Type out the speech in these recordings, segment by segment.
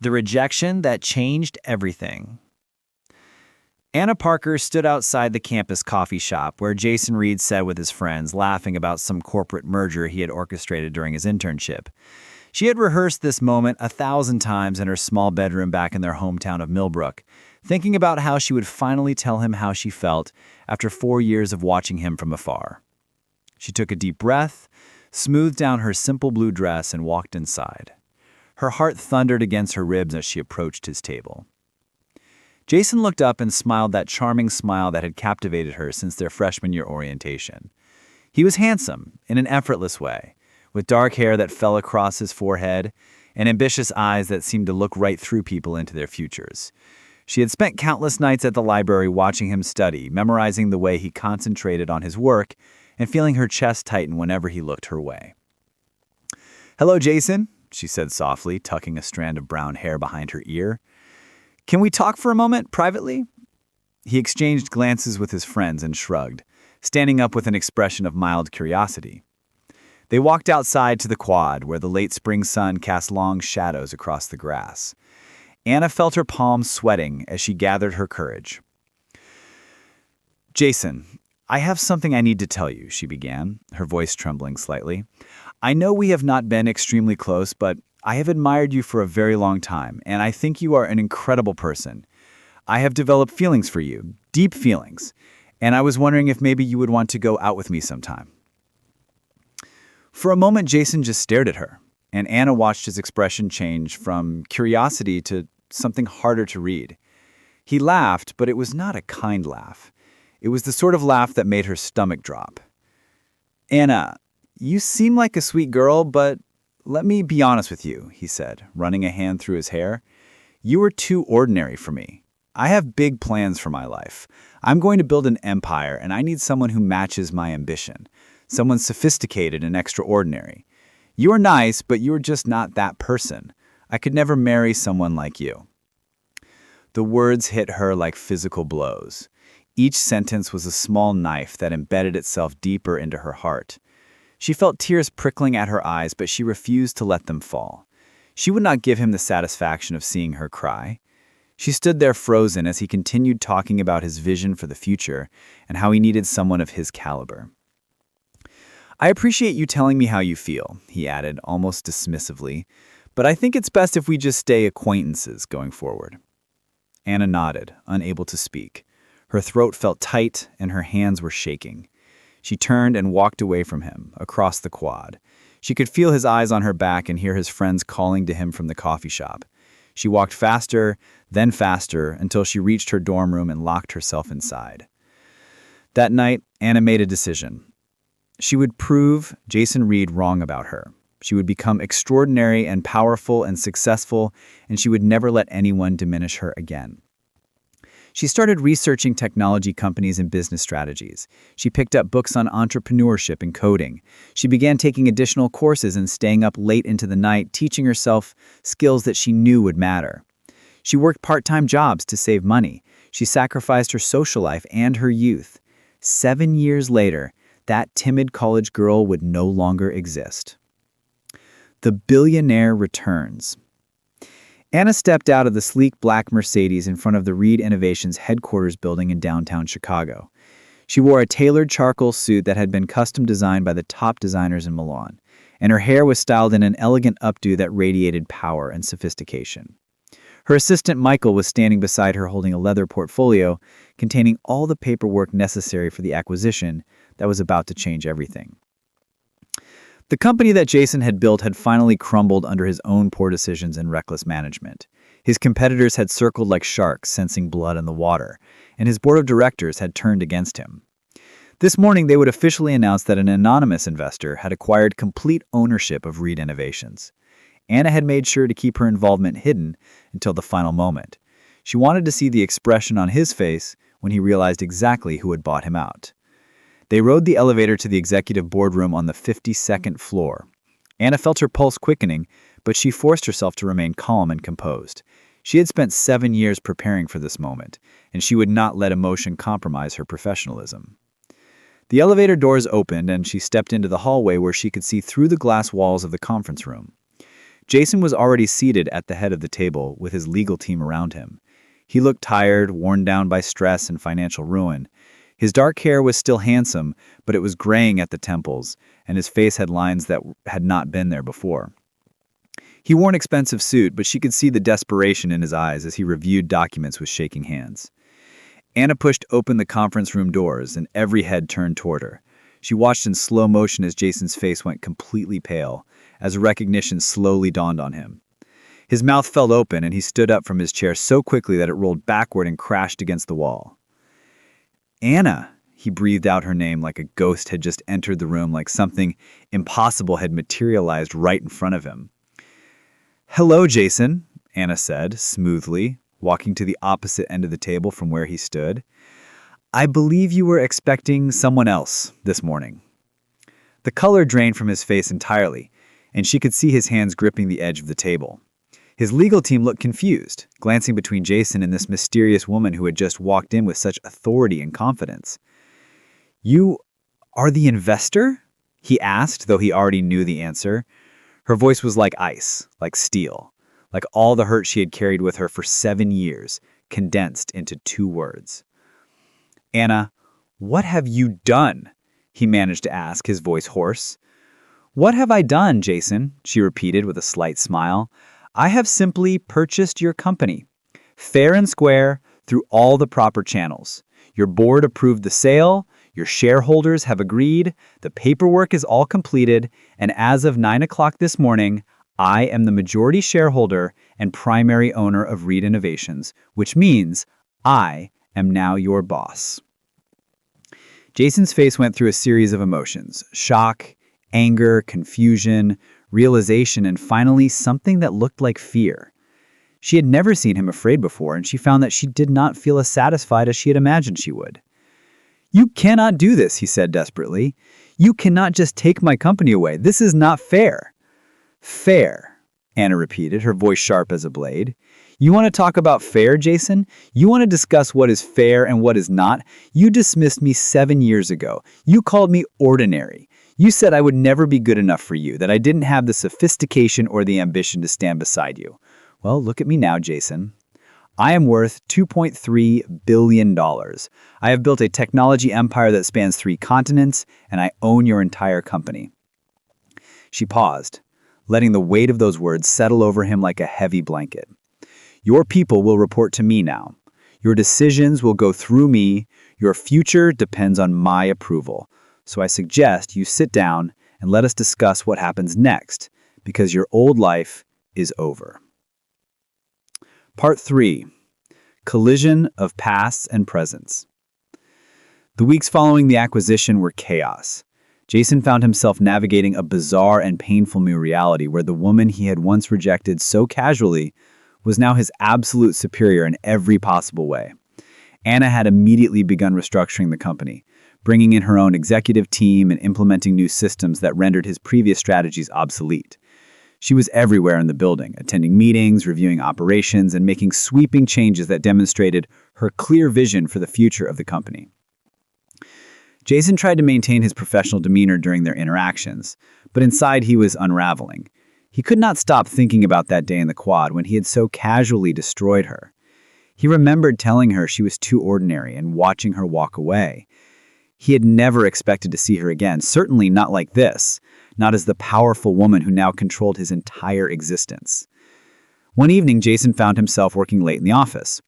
The rejection that changed everything. Anna Parker stood outside the campus coffee shop where Jason Reed sat with his friends, laughing about some corporate merger he had orchestrated during his internship. She had rehearsed this moment 1,000 times in her small bedroom back in their hometown of Millbrook, thinking about how she would finally tell him how she felt after 4 years of watching him from afar. She took a deep breath, smoothed down her simple blue dress, and walked inside. Her heart thundered against her ribs as she approached his table. Jason looked up and smiled that charming smile that had captivated her since their freshman year orientation. He was handsome, in an effortless way, with dark hair that fell across his forehead and ambitious eyes that seemed to look right through people into their futures. She had spent countless nights at the library watching him study, memorizing the way he concentrated on his work and feeling her chest tighten whenever he looked her way. "Hello, Jason," she said softly, tucking a strand of brown hair behind her ear. "Can we talk for a moment, privately?" He exchanged glances with his friends and shrugged, standing up with an expression of mild curiosity. They walked outside to the quad, where the late spring sun cast long shadows across the grass. Anna felt her palms sweating as she gathered her courage. "Jason, I have something I need to tell you," she began, her voice trembling slightly. "I know we have not been extremely close, but I have admired you for a very long time, and I think you are an incredible person. I have developed feelings for you, deep feelings, and I was wondering if maybe you would want to go out with me sometime." For a moment, Jason just stared at her, and Anna watched his expression change from curiosity to something harder to read. He laughed, but it was not a kind laugh. It was the sort of laugh that made her stomach drop. "Anna, you seem like a sweet girl, but let me be honest with you," he said, running a hand through his hair. "You are too ordinary for me. I have big plans for my life. I'm going to build an empire, and I need someone who matches my ambition, someone sophisticated and extraordinary. You are nice, but you are just not that person. I could never marry someone like you." The words hit her like physical blows. Each sentence was a small knife that embedded itself deeper into her heart. She felt tears prickling at her eyes, but she refused to let them fall. She would not give him the satisfaction of seeing her cry. She stood there frozen as he continued talking about his vision for the future and how he needed someone of his caliber. "I appreciate you telling me how you feel," he added, almost dismissively, "but I think it's best if we just stay acquaintances going forward." Anna nodded, unable to speak. Her throat felt tight and her hands were shaking. She turned and walked away from him, across the quad. She could feel his eyes on her back and hear his friends calling to him from the coffee shop. She walked faster, then faster, until she reached her dorm room and locked herself inside. That night, Anna made a decision. She would prove Jason Reed wrong about her. She would become extraordinary and powerful and successful, and she would never let anyone diminish her again. She started researching technology companies and business strategies. She picked up books on entrepreneurship and coding. She began taking additional courses and staying up late into the night, teaching herself skills that she knew would matter. She worked part-time jobs to save money. She sacrificed her social life and her youth. 7 years later, that timid college girl would no longer exist. The billionaire returns. Anna stepped out of the sleek black Mercedes in front of the Reed Innovations headquarters building in downtown Chicago. She wore a tailored charcoal suit that had been custom designed by the top designers in Milan, and her hair was styled in an elegant updo that radiated power and sophistication. Her assistant Michael was standing beside her holding a leather portfolio containing all the paperwork necessary for the acquisition that was about to change everything. The company that Jason had built had finally crumbled under his own poor decisions and reckless management. His competitors had circled like sharks, sensing blood in the water, and his board of directors had turned against him. This morning, they would officially announce that an anonymous investor had acquired complete ownership of Reed Innovations. Anna had made sure to keep her involvement hidden until the final moment. She wanted to see the expression on his face when he realized exactly who had bought him out. They rode the elevator to the executive boardroom on the 52nd floor. Anna felt her pulse quickening, but she forced herself to remain calm and composed. She had spent 7 years preparing for this moment, and she would not let emotion compromise her professionalism. The elevator doors opened, and she stepped into the hallway where she could see through the glass walls of the conference room. Jason was already seated at the head of the table with his legal team around him. He looked tired, worn down by stress and financial ruin. His dark hair was still handsome, but it was graying at the temples, and his face had lines that had not been there before. He wore an expensive suit, but she could see the desperation in his eyes as he reviewed documents with shaking hands. Anna pushed open the conference room doors, and every head turned toward her. She watched in slow motion as Jason's face went completely pale, as recognition slowly dawned on him. His mouth fell open, and he stood up from his chair so quickly that it rolled backward and crashed against the wall. Anna, he breathed out her name like a ghost had just entered the room, like something impossible had materialized right in front of him. Hello, Jason, Anna said, smoothly, walking to the opposite end of the table from where he stood. I believe you were expecting someone else this morning. The color drained from his face entirely, and she could see his hands gripping the edge of the table. His legal team looked confused, glancing between Jason and this mysterious woman who had just walked in with such authority and confidence. You are the investor? He asked, though he already knew the answer. Her voice was like ice, like steel, like all the hurt she had carried with her for 7 years, condensed into 2 words. Anna, what have you done? He managed to ask, his voice hoarse. What have I done, Jason? She repeated with a slight smile. I have simply purchased your company, fair and square, through all the proper channels. Your board approved the sale, your shareholders have agreed, the paperwork is all completed, and as of 9 o'clock this morning, I am the majority shareholder and primary owner of Reed Innovations, which means I am now your boss. Jason's face went through a series of emotions: shock, anger, confusion, realization, and finally something that looked like fear. She had never seen him afraid before, and she found that she did not feel as satisfied as she had imagined she would. You cannot do this, he said desperately. You cannot just take my company away. This is not fair. Fair, Anna repeated, her voice sharp as a blade. You want to talk about fair, Jason? You want to discuss what is fair and what is not? You dismissed me 7 years ago. You called me ordinary. You said I would never be good enough for you, that I didn't have the sophistication or the ambition to stand beside you. Well, look at me now, Jason. I am worth $2.3 billion. I have built a technology empire that spans 3 continents, and I own your entire company. She paused, letting the weight of those words settle over him like a heavy blanket. Your people will report to me now. Your decisions will go through me. Your future depends on my approval. So I suggest you sit down and let us discuss what happens next, because your old life is over. Part 3. Collision of Pasts and Presents. The weeks following the acquisition were chaos. Jason found himself navigating a bizarre and painful new reality where the woman he had once rejected so casually was now his absolute superior in every possible way. Anna had immediately begun restructuring the company, bringing in her own executive team and implementing new systems that rendered his previous strategies obsolete. She was everywhere in the building, attending meetings, reviewing operations, and making sweeping changes that demonstrated her clear vision for the future of the company. Jason tried to maintain his professional demeanor during their interactions, but inside he was unraveling. He could not stop thinking about that day in the quad when he had so casually destroyed her. He remembered telling her she was too ordinary and watching her walk away. He had never expected to see her again, certainly not like this, not as the powerful woman who now controlled his entire existence. One evening, Jason found himself working late in the office.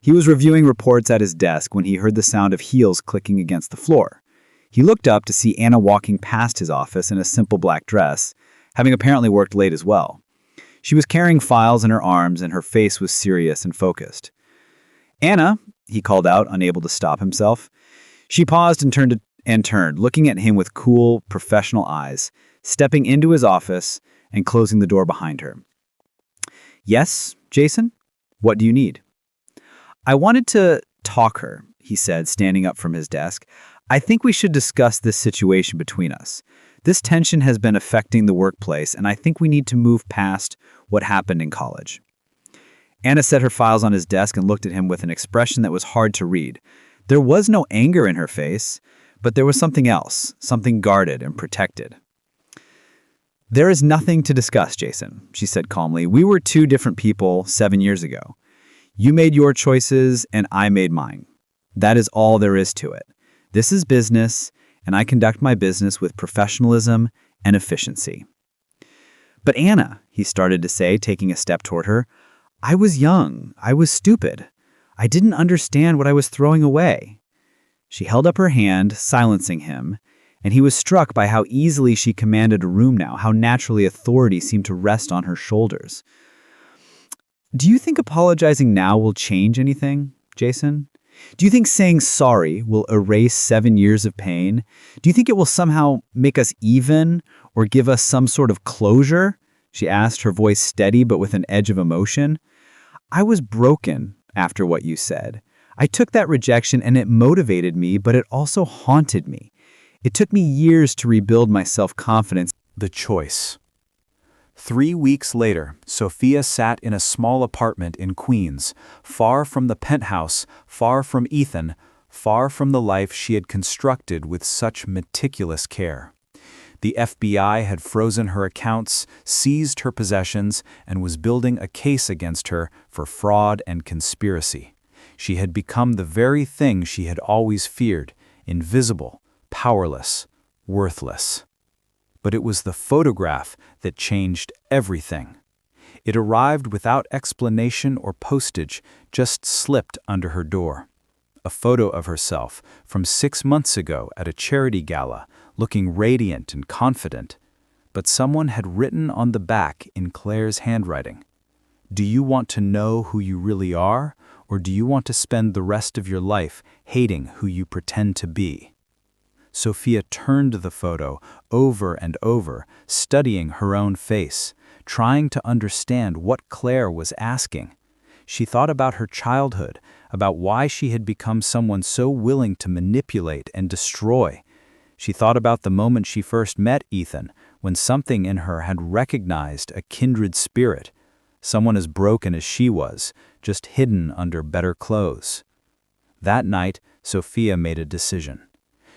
He was reviewing reports at his desk when he heard the sound of heels clicking against the floor. He looked up to see Anna walking past his office in a simple black dress, having apparently worked late as well. She was carrying files in her arms, and her face was serious and focused. Anna, he called out, unable to stop himself. She paused and turned, looking at him with cool, professional eyes, stepping into his office and closing the door behind her. Yes, Jason? What do you need? I wanted to talk her, he said, standing up from his desk. I think we should discuss this situation between us. This tension has been affecting the workplace, and I think we need to move past what happened in college. Anna set her files on his desk and looked at him with an expression that was hard to read. There was no anger in her face, but there was something else, something guarded and protected. There is nothing to discuss, Jason, she said calmly. We were two different people 7 years ago. You made your choices and I made mine. That is all there is to it. This is business, and I conduct my business with professionalism and efficiency. But Anna, he started to say, taking a step toward her, I was young. I was stupid. I didn't understand what I was throwing away. She held up her hand, silencing him, and he was struck by how easily she commanded a room now, how naturally authority seemed to rest on her shoulders. Do you think apologizing now will change anything, Jason? Do you think saying sorry will erase 7 years of pain? Do you think it will somehow make us even or give us some sort of closure? She asked, her voice steady but with an edge of emotion. I was broken after what you said. I took that rejection and it motivated me, but it also haunted me. It took me years to rebuild my self-confidence. The choice. 3 weeks later, Sophia sat in a small apartment in Queens, far from the penthouse, far from Ethan, far from the life she had constructed with such meticulous care. The FBI had frozen her accounts, seized her possessions, and was building a case against her for fraud and conspiracy. She had become the very thing she had always feared, invisible, powerless, worthless. But it was the photograph that changed everything. It arrived without explanation or postage, just slipped under her door. A photo of herself from 6 months ago at a charity gala, looking radiant and confident. But someone had written on the back in Claire's handwriting, "Do you want to know who you really are, or do you want to spend the rest of your life hating who you pretend to be?" Sophia turned the photo over and over, studying her own face, trying to understand what Claire was asking. She thought about her childhood, about why she had become someone so willing to manipulate and destroy. She thought about the moment she first met Ethan, when something in her had recognized a kindred spirit, someone as broken as she was, just hidden under better clothes. That night, Sophia made a decision.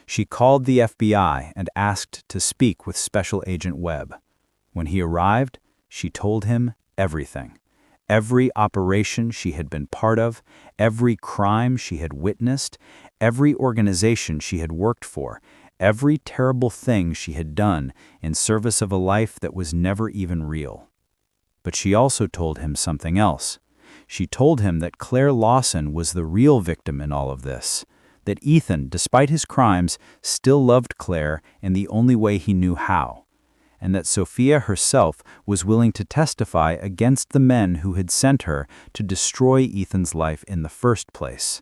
She called the FBI and asked to speak with Special Agent Webb. When he arrived, she told him everything. Every operation she had been part of, every crime she had witnessed, every organization she had worked for, every terrible thing she had done in service of a life that was never even real. But she also told him something else. She told him that Claire Lawson was the real victim in all of this, that Ethan, despite his crimes, still loved Claire in the only way he knew how, and that Sophia herself was willing to testify against the men who had sent her to destroy Ethan's life in the first place.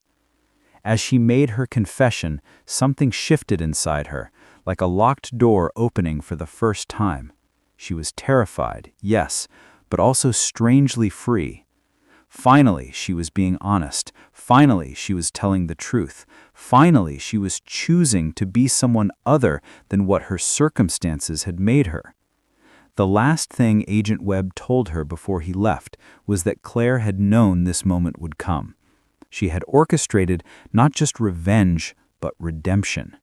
As she made her confession, something shifted inside her, like a locked door opening for the first time. She was terrified, yes, but also strangely free. Finally, she was being honest. Finally, she was telling the truth. Finally, she was choosing to be someone other than what her circumstances had made her. The last thing Agent Webb told her before he left was that Claire had known this moment would come. She had orchestrated not just revenge, but redemption.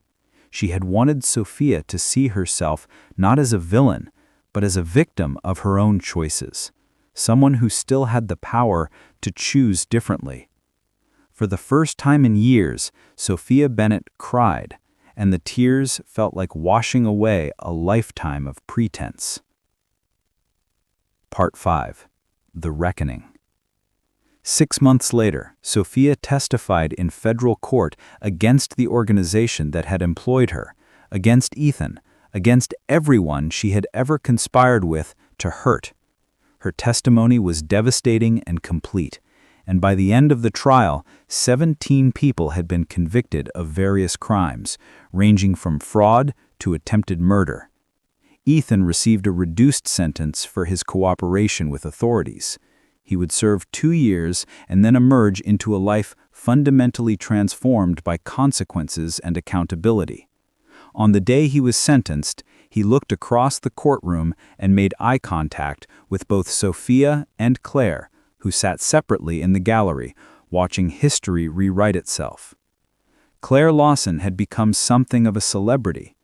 She had wanted Sophia to see herself not as a villain, but as a victim of her own choices. Someone who still had the power to choose differently. For the first time in years, Sophia Bennett cried, and the tears felt like washing away a lifetime of pretense. Part 5. The Reckoning. 6 months later, Sophia testified in federal court against the organization that had employed her, against Ethan, against everyone she had ever conspired with to hurt. Her testimony was devastating and complete, and by the end of the trial, 17 people had been convicted of various crimes, ranging from fraud to attempted murder. Ethan received a reduced sentence for his cooperation with authorities. He would serve 2 years and then emerge into a life fundamentally transformed by consequences and accountability. On the day he was sentenced, he looked across the courtroom and made eye contact with both Sophia and Claire, who sat separately in the gallery, watching history rewrite itself. Claire Lawson had become something of a celebrity.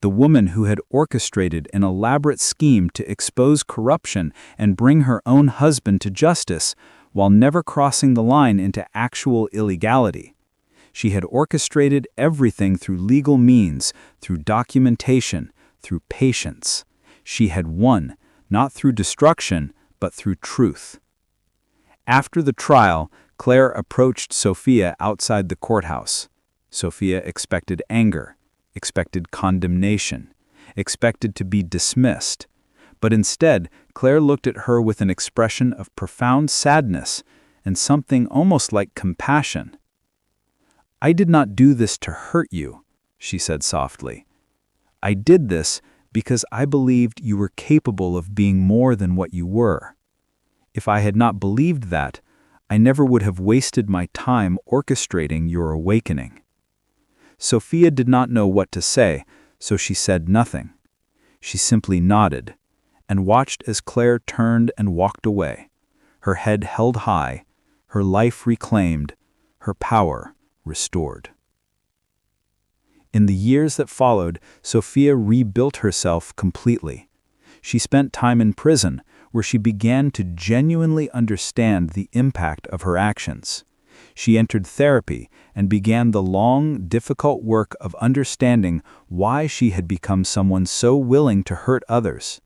the woman who had orchestrated an elaborate scheme to expose corruption and bring her own husband to justice, while never crossing the line into actual illegality. She had orchestrated everything through legal means, through documentation, through patience. She had won, not through destruction, but through truth. After the trial, Claire approached Sophia outside the courthouse. Sophia expected anger, expected condemnation, expected to be dismissed. But instead, Claire looked at her with an expression of profound sadness and something almost like compassion. "I did not do this to hurt you," she said softly. "I did this because I believed you were capable of being more than what you were. If I had not believed that, I never would have wasted my time orchestrating your awakening." Sophia did not know what to say, so she said nothing. She simply nodded and watched as Claire turned and walked away, her head held high, her life reclaimed, her power restored. In the years that followed, Sophia rebuilt herself completely. She spent time in prison, where she began to genuinely understand the impact of her actions. She entered therapy and began the long, difficult work of understanding why she had become someone so willing to hurt others.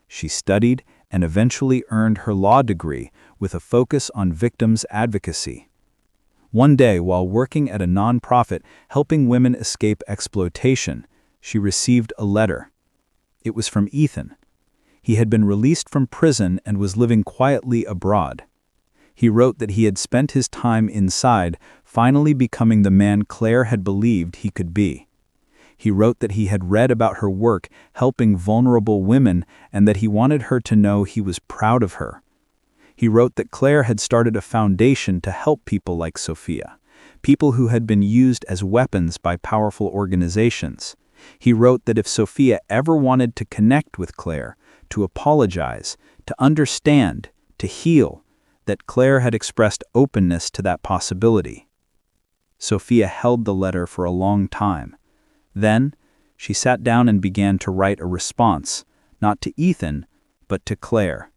She studied and eventually earned her law degree with a focus on victims' advocacy. One day, while working at a nonprofit helping women escape exploitation, she received a letter. It was from Ethan. He had been released from prison and was living quietly abroad. He wrote that he had spent his time inside, finally becoming the man Claire had believed he could be. He wrote that he had read about her work helping vulnerable women and that he wanted her to know he was proud of her. He wrote that Claire had started a foundation to help people like Sophia, people who had been used as weapons by powerful organizations. He wrote that if Sophia ever wanted to connect with Claire, to apologize, to understand, to heal, that Claire had expressed openness to that possibility. Sophia held the letter for a long time. Then, she sat down and began to write a response, not to Ethan, but to Claire.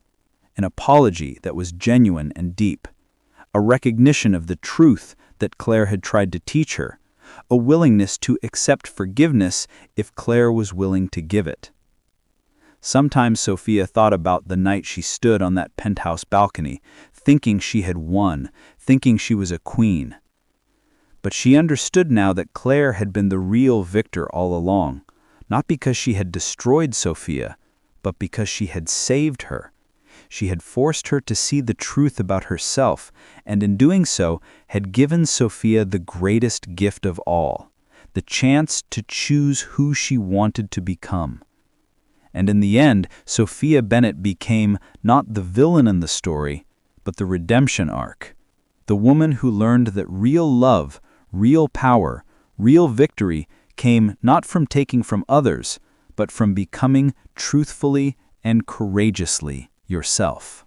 An apology that was genuine and deep. A recognition of the truth that Claire had tried to teach her. A willingness to accept forgiveness if Claire was willing to give it. Sometimes Sophia thought about the night she stood on that penthouse balcony, thinking she had won, thinking she was a queen. But she understood now that Claire had been the real victor all along, not because she had destroyed Sophia, but because she had saved her. She had forced her to see the truth about herself, and in doing so, had given Sophia the greatest gift of all, the chance to choose who she wanted to become. And in the end, Sophia Bennett became not the villain in the story, but the redemption arc. The woman who learned that real love, real power, real victory came not from taking from others, but from becoming truthfully and courageously yourself.